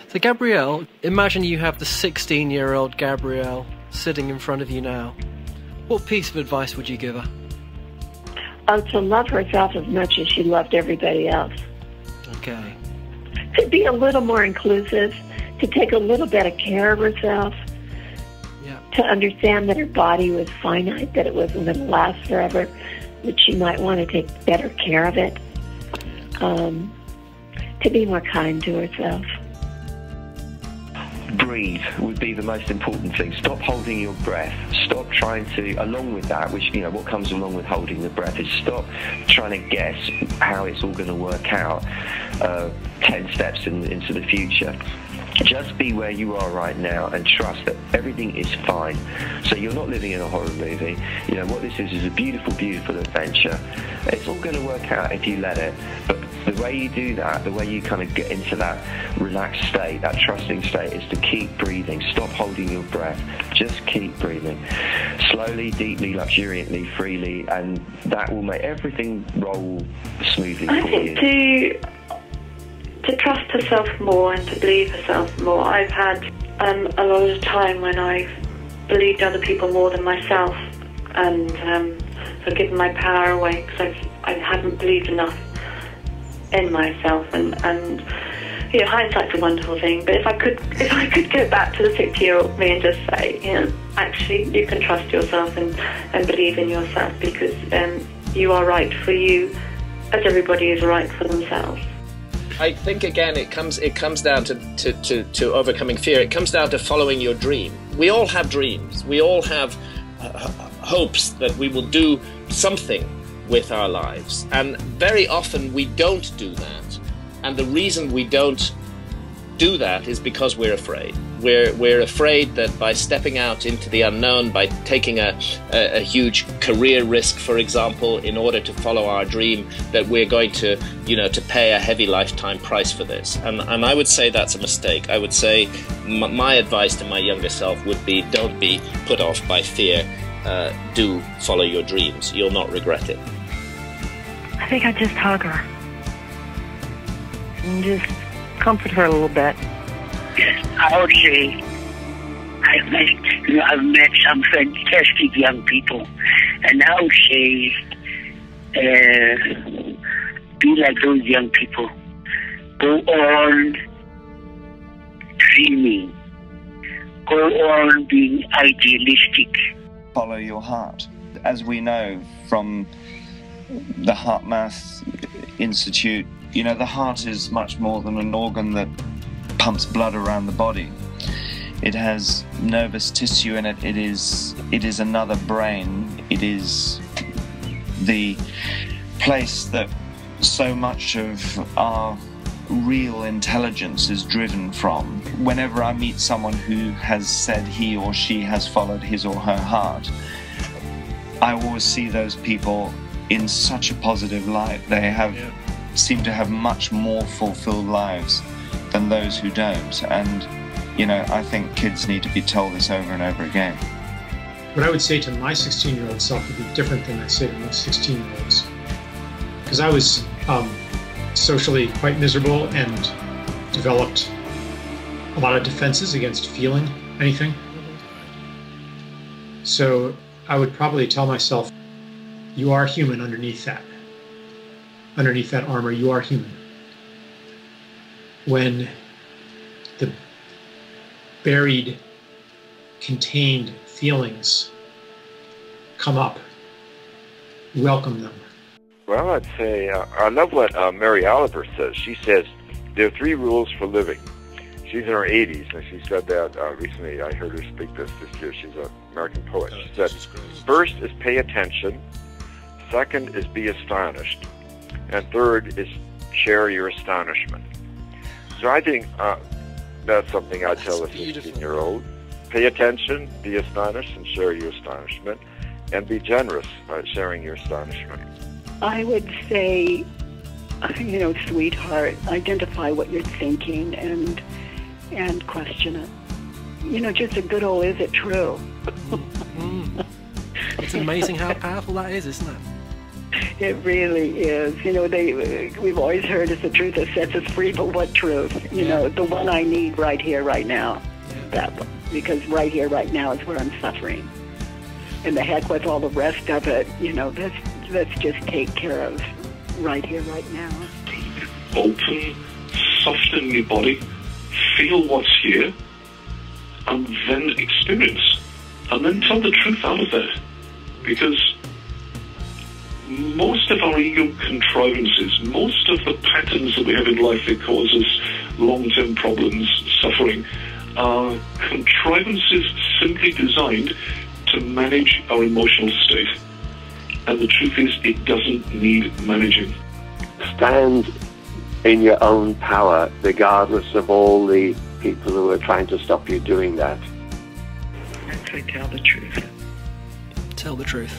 So Gabrielle, imagine you have the 16-year-old Gabrielle sitting in front of you now. What piece of advice would you give her? To love herself as much as she loved everybody else. Okay. To be a little more inclusive, to take a little better care of herself, Yeah. to understand that her body was finite, that it wasn't going to last forever, that she might want to take better care of it, to be more kind to herself. Breathe would be the most important thing. Stop holding your breath. Stop trying to, along with that, which, you know, what comes along with holding the breath is stop trying to guess how it's all going to work out 10 steps into the future. Just be where you are right now and trust that everything is fine. So you're not living in a horror movie. You know, what this is a beautiful, beautiful adventure. It's all going to work out if you let it. But the way you do that, the way you kind of get into that relaxed state, that trusting state, is to keep breathing. Stop holding your breath. Just keep breathing. Slowly, deeply, luxuriantly, freely, and that will make everything roll smoothly for you. I think to trust herself more and to believe herself more. I've had a lot of time when I've believed other people more than myself, and sort of given my power away because I haven't believed enough in myself. And you know, hindsight's a wonderful thing. But if I could go back to the 6-year-old me and just say, you know, actually, you can trust yourself and believe in yourself, because you are right for you, as everybody is right for themselves. I think again it comes down to overcoming fear. It comes down to following your dream. We all have dreams. We all have hopes that we will do something with our lives, and very often we don't do that. And the reason we don't do that is because we're afraid. We're afraid that by stepping out into the unknown, by taking a huge career risk, for example, in order to follow our dream, that we're going to, you know, to pay a heavy lifetime price for this. And I would say that's a mistake. I would say my advice to my younger self would be, don't be put off by fear. Do follow your dreams. You'll not regret it. I think I'd just hug her and just comfort her a little bit. Yes, I would say I've met some fantastic young people, and I would say be like those young people. Go on dreaming. Go on being idealistic. Follow your heart. As we know from the HeartMath Institute, you know, the heart is much more than an organ that pumps blood around the body. It has nervous tissue in it. It is another brain. It is the place that so much of our real intelligence is driven from. Whenever I meet someone who has said he or she has followed his or her heart, I always see those people in such a positive light. They seem to have much more fulfilled lives than those who don't. And, you know, I think kids need to be told this over and over again. What I would say to my 16-year-old self would be different than I say to most 16-year-olds. Because I was socially quite miserable and developed a lot of defenses against feeling anything. So I would probably tell myself, you are human underneath that. Underneath that armor, you are human. When the buried, contained feelings come up, welcome them. Well, I'd say I love what Mary Oliver says. She says there are 3 rules for living. She's in her 80s, and she said that recently. I heard her speak this year. She's an American poet. She said, first is pay attention, second is be astonished, and third is share your astonishment. So I think that's something I'd tell a 16-year-old. Pay attention, be astonished, and share your astonishment, and be generous by sharing your astonishment. I would say, you know, sweetheart, identify what you're thinking and question it. You know, just a good old, is it true? It's amazing how powerful that is, isn't it? It really is. You know, we've always heard it's the truth that sets us free, but what truth? You know, the one I need right here, right now. That one. Because right here, right now is where I'm suffering. And the heck with all the rest of it, you know, let's just take care of right here, right now. Open, soften your body, feel what's here, and then experience. And then tell the truth out of there. Because most of our ego contrivances, most of the patterns that we have in life that cause us long-term problems, suffering, are contrivances simply designed to manage our emotional state. And the truth is, it doesn't need managing. Stand in your own power, regardless of all the people who are trying to stop you doing that. I'd say tell the truth. Tell the truth.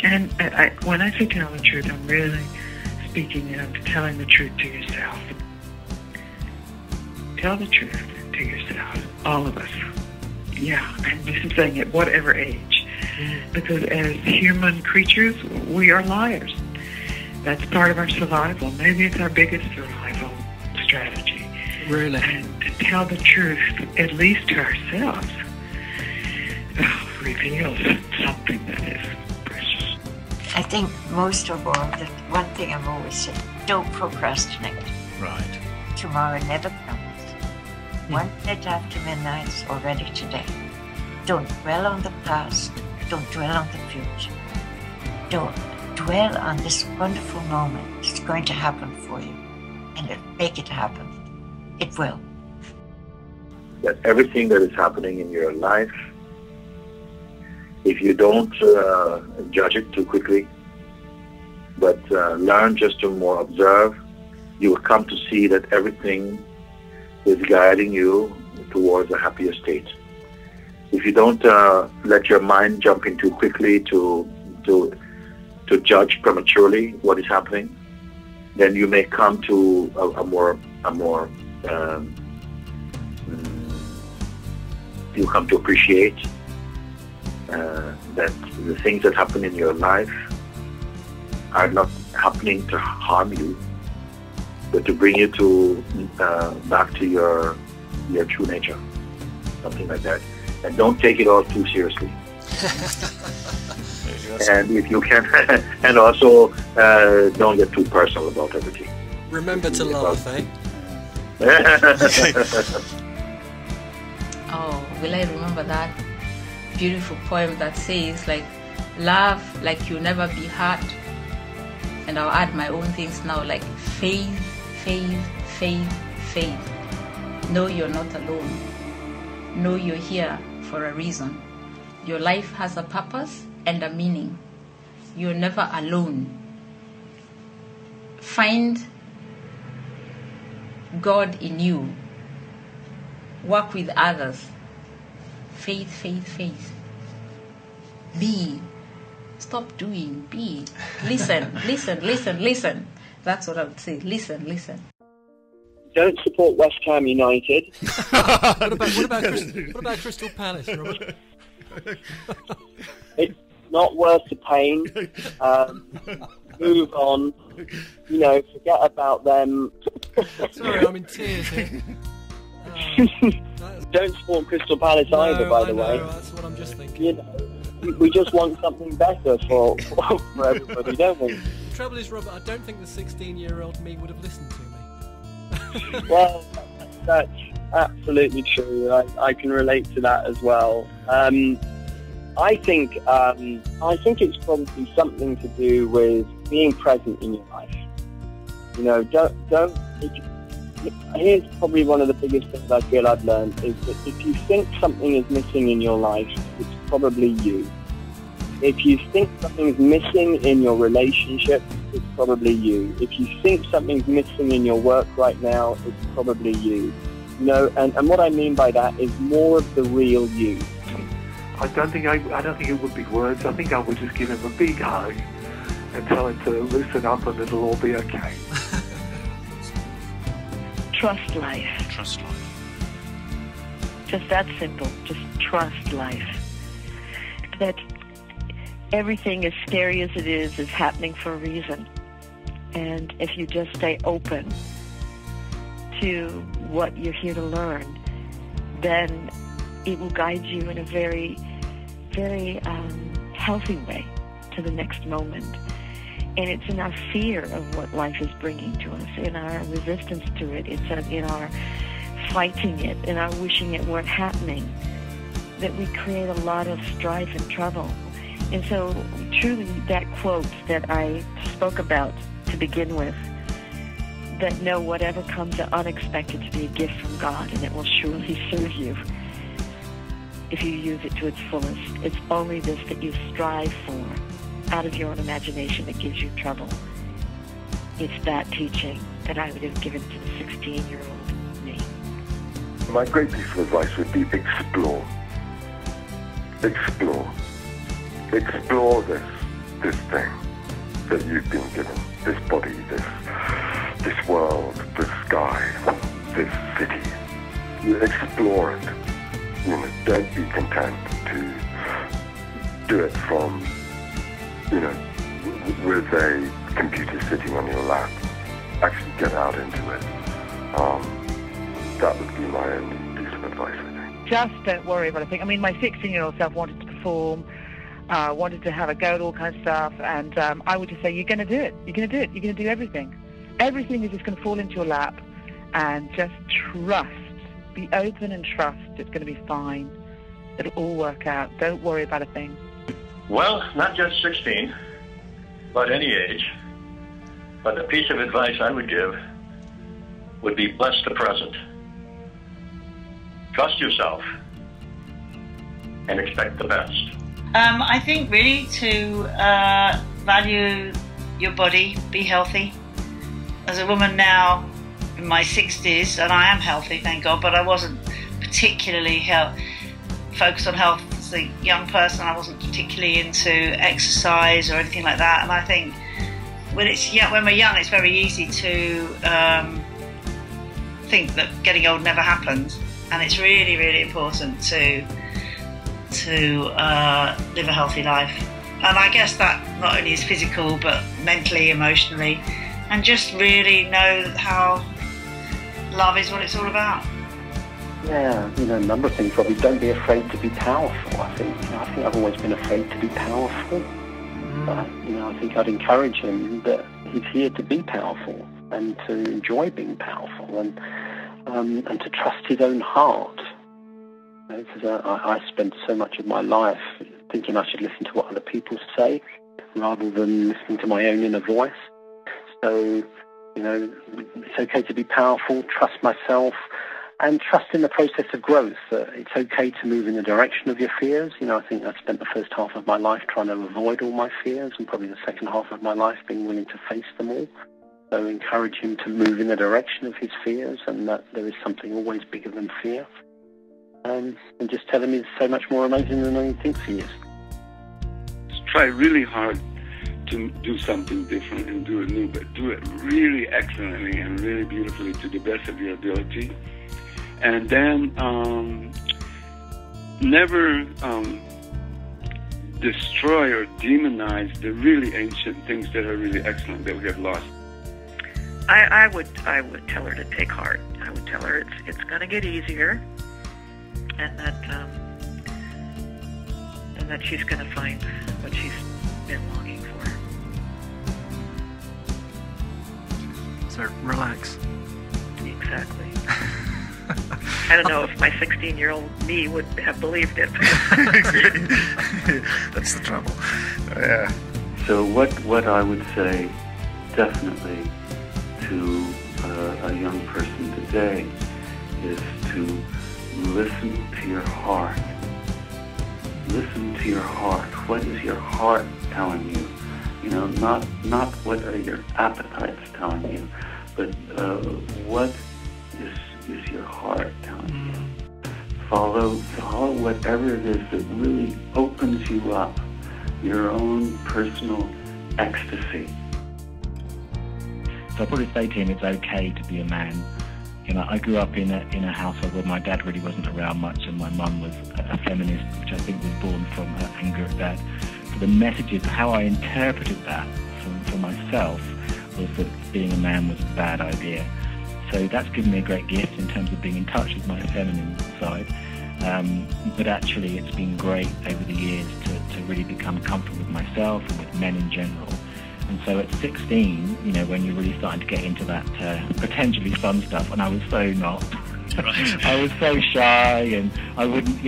And when I say tell the truth, I'm really speaking of telling the truth to yourself. Tell the truth to yourself, all of us. Yeah, and this is saying at whatever age. Because as human creatures, we are liars. That's part of our survival. Maybe it's our biggest survival strategy. Really? And to tell the truth, at least to ourselves, reveals something that is precious. I think most of all, the one thing I've always said, don't procrastinate. Right. Tomorrow never comes. 1 minute after midnight is already today. Don't dwell on the past. Don't dwell on the future. Don't dwell on this wonderful moment. It's going to happen for you. And make it happen. It will. That everything that is happening in your life, if you don't judge it too quickly, but learn just to more observe, you will come to see that everything is guiding you towards a happier state. If you don't let your mind jump in too quickly to judge prematurely what is happening, then you may come to you come to appreciate that the things that happen in your life are not happening to harm you, but to bring you to back to your true nature, something like that. And don't take it all too seriously. And if you can, and also don't get too personal about everything. Remember to laugh, eh? Oh, will I remember that beautiful poem that says, like, laugh like you'll never be hurt. And I'll add my own things now, like faith, faith, faith, faith. Know you're not alone. Know you're here for a reason. Your life has a purpose and a meaning. You're never alone. Find God in you. Work with others. Faith, faith, faith. Be. Stop doing. Be. Listen, listen, listen, listen. That's what I would say. Listen, listen. Don't support West Ham United. What about Crystal Palace, Robert? It's not worth the pain. Move on. You know, forget about them. Sorry, I'm in tears here. Don't support Crystal Palace either, by the way. That's what I'm just thinking. You know, we just want something better for everybody, don't we? The trouble is, Robert, I don't think the 16-year-old me would have listened to me. Well, that's absolutely true. I can relate to that as well. I think it's probably something to do with being present in your life. You know, here's probably one of the biggest things I feel I've learned is that if you think something is missing in your life, it's probably you. If you think something's missing in your relationship, it's probably you. If you think something's missing in your work right now, it's probably you. You know, and what I mean by that is more of the real you. I don't think it would be words. I think I would just give him a big hug and tell him to loosen up and it'll all be okay. Trust life. Trust life. Just that simple. Just trust life. That everything, as scary as it is happening for a reason. And if you just stay open to what you're here to learn, then it will guide you in a very, very healthy way to the next moment. And it's in our fear of what life is bringing to us, in our resistance to it, it's in our fighting it, in our wishing it weren't happening, that we create a lot of strife and trouble. And so truly that quote that I spoke about to begin with, that know whatever comes unexpected to be a gift from God, and it will surely serve you if you use it to its fullest. It's only this that you strive for out of your own imagination that gives you trouble. It's that teaching that I would have given to the 16-year-old me. My great piece of advice would be explore. Explore. Explore this thing that you've been given, this body, this world, this sky, this city. You explore it. You know, don't be content to do it from, you know, with a computer sitting on your lap. Actually get out into it. That would be my only piece of advice, I think. Just don't worry about a thing. I mean, my 16-year-old self wanted to perform, wanted to have a go at all kinds of stuff, and I would just say, you're going to do it. You're going to do it. You're going to do everything. Everything is just going to fall into your lap, and just trust. Be open and trust. It's going to be fine. It'll all work out. Don't worry about a thing. Well, not just 16, but any age. But the piece of advice I would give would be bless the present. Trust yourself and expect the best. I think really to value your body, be healthy. As a woman now in my 60s, and I am healthy, thank God, but I wasn't particularly focused on health as a young person. I wasn't particularly into exercise or anything like that. And I think when we're young, it's very easy to think that getting old never happens. And it's really, really important to live a healthy life. And I guess that not only is physical, but mentally, emotionally, and just really know how love is what it's all about. Yeah, you know, a number of things. Probably don't be afraid to be powerful. I think I've always been afraid to be powerful. But, you know, I think I'd encourage him that he's here to be powerful and to enjoy being powerful and to trust his own heart. Because I spent so much of my life thinking I should listen to what other people say rather than listening to my own inner voice. So, you know, it's okay to be powerful, trust myself, and trust in the process of growth. It's okay to move in the direction of your fears. You know, I think I spent the first half of my life trying to avoid all my fears, and probably the second half of my life being willing to face them all. So encourage him to move in the direction of his fears, and that there is something always bigger than fear. And just tell him he's so much more amazing than he thinks he is. Try really hard to do something different and do it new, but do it really excellently and really beautifully to the best of your ability. And then never destroy or demonize the really ancient things that are really excellent that we have lost. I would tell her to take heart. I would tell her it's going to get easier, and that she's going to find what she's been longing for. So relax. Exactly. I don't know if my 16-year-old me would have believed it. That's the trouble. Yeah. So what I would say definitely to a young person today is to listen to your heart. Listen to your heart. What is your heart telling you? You know, not what are your appetites telling you, but what is your heart telling you? Follow whatever it is that really opens you up, your own personal ecstasy. So I'd probably say to him it's okay to be a man. You know, I grew up in a household where my dad really wasn't around much, and my mum was a feminist, which I think was born from her anger at dad. for the messages, how I interpreted that for myself was that being a man was a bad idea. So that's given me a great gift in terms of being in touch with my feminine side. But actually it's been great over the years to really become comfortable with myself and with men in general. And so at 16, when you're really starting to get into that potentially fun stuff, and I was so not. Right. I was so shy, and I wouldn't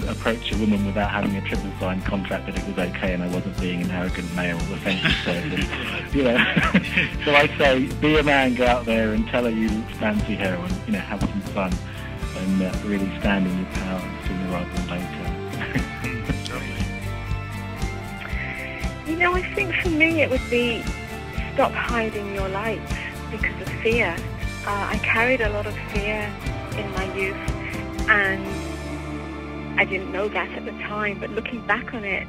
approach a woman without having a triple signed contract that it was okay and I wasn't being an arrogant male offensive person. So I say, be a man, go out there and tell her you fancy her, and have some fun, and really stand in your power sooner rather than later. I think for me it would be stop hiding your light because of fear. I carried a lot of fear in my youth, and I didn't know that at the time, but looking back on it,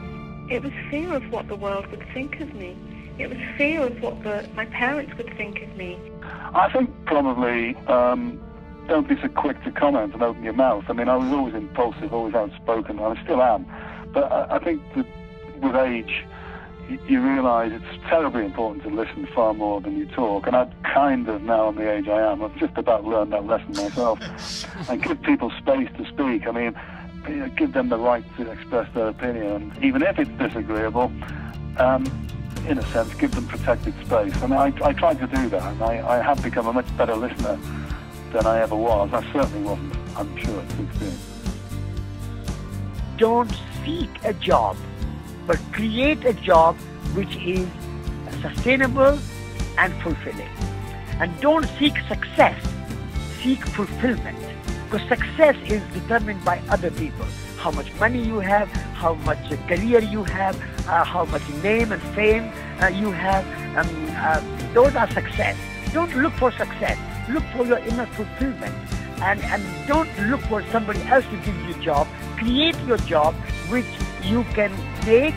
it was fear of what the world would think of me. It was fear of what my parents would think of me. I think probably don't be so quick to comment and open your mouth. I mean, I was always impulsive, always outspoken, and I still am. But I think that with age, you realise it's terribly important to listen far more than you talk. And I've kind of, now in the age I am, I've just about learned that lesson myself. And give people space to speak. I mean, give them the right to express their opinion, even if it's disagreeable. In a sense, give them protected space. And I try to do that, and I have become a much better listener than I ever was. I certainly wasn't, I'm sure, at 16. Don't seek a job, but create a job which is sustainable and fulfilling. And don't seek success, seek fulfillment. Because success is determined by other people. How much money you have, how much career you have, how much name and fame you have. Those are success. Don't look for success. Look for your inner fulfillment. And don't look for somebody else to give you a job. Create your job which you can make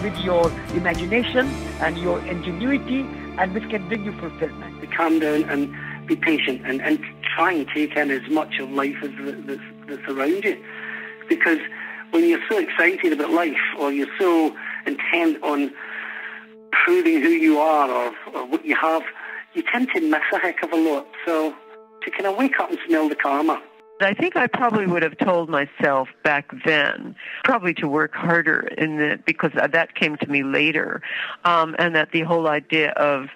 with your imagination and your ingenuity, and which can bring you fulfillment. Calm down and be patient and try and take in as much of life as that's around you. Because when you're so excited about life, or you're so intent on proving who you are or what you have, you tend to miss a heck of a lot. So to kind of wake up and smell the karma. I think I probably would have told myself back then probably to work harder because that came to me later, and that the whole idea of,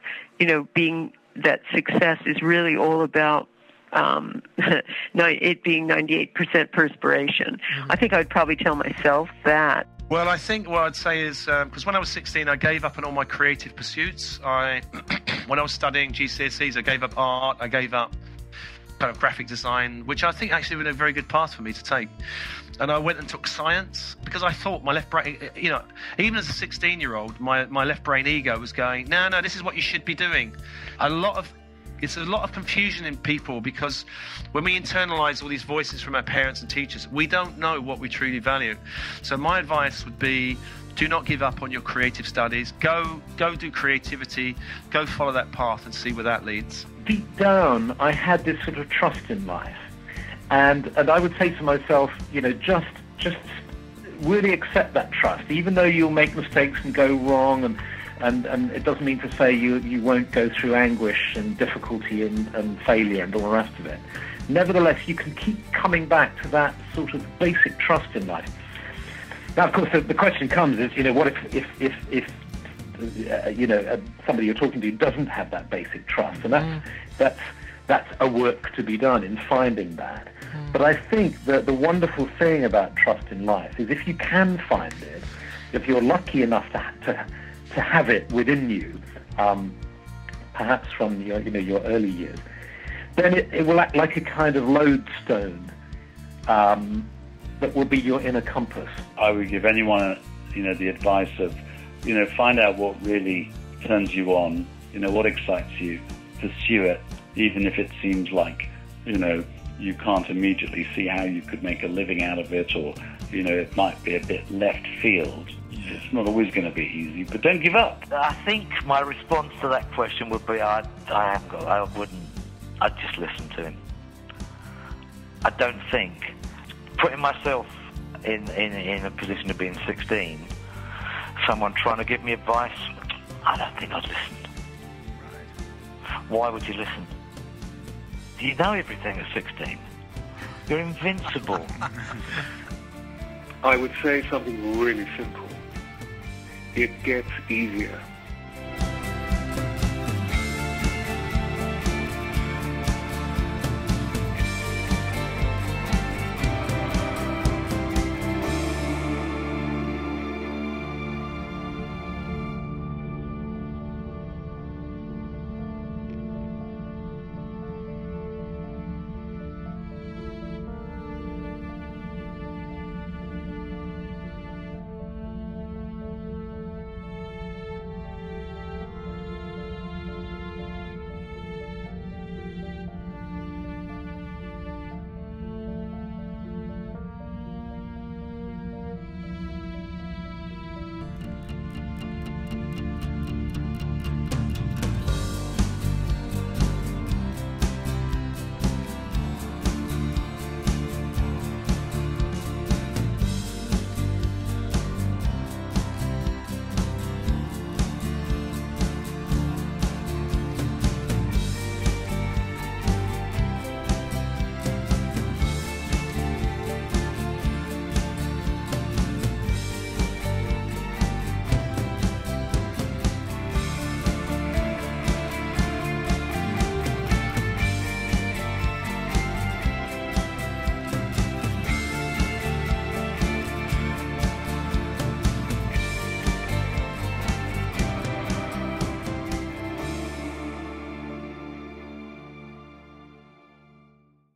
being that success is really all about it being 98% perspiration. Mm-hmm. I think I'd probably tell myself that. Well, I think what I'd say is, because when I was 16, I gave up on all my creative pursuits. When I was studying GCSEs, I gave up art, I gave up kind of graphic design, which I think actually would have been a very good path for me to take. And I went and took science because I thought my left brain, even as a 16-year-old, my left brain ego was going, no, this is what you should be doing. It's a lot of confusion in people because when we internalize all these voices from our parents and teachers, we don't know what we truly value. So my advice would be, do not give up on your creative studies. Go do creativity. Go follow that path and see where that leads. Deep down, I had this sort of trust in life. And I would say to myself, just really accept that trust. Even though you'll make mistakes and go wrong, and it doesn't mean to say you won't go through anguish and difficulty and failure and all the rest of it. Nevertheless, you can keep coming back to that sort of basic trust in life. Now, of course, the question comes is, what if somebody you're talking to doesn't have that basic trust, and that's a work to be done in finding that. But I think that the wonderful thing about trust in life is if you can find it, if you're lucky enough to have it within you, perhaps from your early years, then it will act like a kind of lodestone that will be your inner compass. I would give anyone, the advice of, find out what really turns you on, what excites you, pursue it, even if it seems like, you can't immediately see how you could make a living out of it, or, it might be a bit left field. It's not always going to be easy, but don't give up. I think my response to that question would be, I'd just listen to him. I don't think putting myself in a position of being 16, someone trying to give me advice, I don't think I'd listen. Why would you listen? You know everything at 16. You're invincible. I would say something really simple. It gets easier.